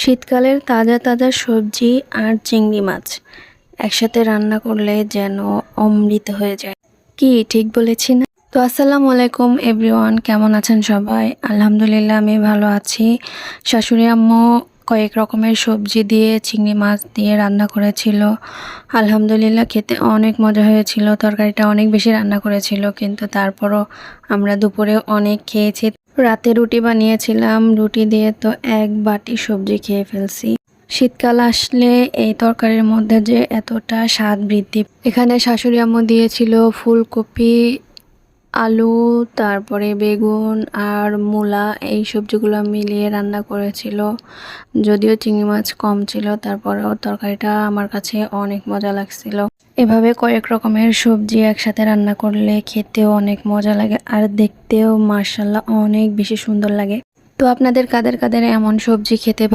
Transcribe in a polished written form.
শীতকালের তাজা তাজা সবজি আর চিংড়ি মাছ একসাথে রান্না করলে যেন অমৃত হয়ে যায়। কি ঠিক বলেছি না? তো আসসালামু আলাইকুম এভরিওয়ান, কেমন আছেন সবাই? আলহামদুলিল্লাহ আমি ভালো আছি। শাশুড়ি আম্মু কয়েক রকমের সবজি দিয়ে চিংড়ি মাছ দিয়ে রান্না করেছিল। আলহামদুলিল্লাহ খেতে অনেক মজা হয়েছিল। তরকারিটা অনেক বেশি রান্না করেছিল, কিন্তু তারপরও আমরা দুপুরে অনেক খেয়েছি। রাতে রুটি বানিয়েছিলাম, রুটি দিয়ে তো এক বাটি সবজি খেয়ে ফেলছি। শীতকাল আসলে এই তরকারির মধ্যে যে এতটা স্বাদ বৃদ্ধি। এখানে শাশুড়ি আম্মু দিয়েছিল ফুলকপি, আলু, তারপরে বেগুন আর মূলা, এই সবজিগুলো মিলিয়ে রান্না করেছিল। যদিও চিংড়ি মাছ কম ছিল, তারপরেও তরকারিটা আমার কাছে অনেক মজা লাগছিল। এভাবে কয়েক রকমের সবজি একসাথে রান্না করলে খেতেও অনেক মজা লাগে আর দেখতেও মাশাআল্লাহ অনেক বেশি সুন্দর লাগে। তো আপনাদের কাদের কাদের এমন সবজি খেতে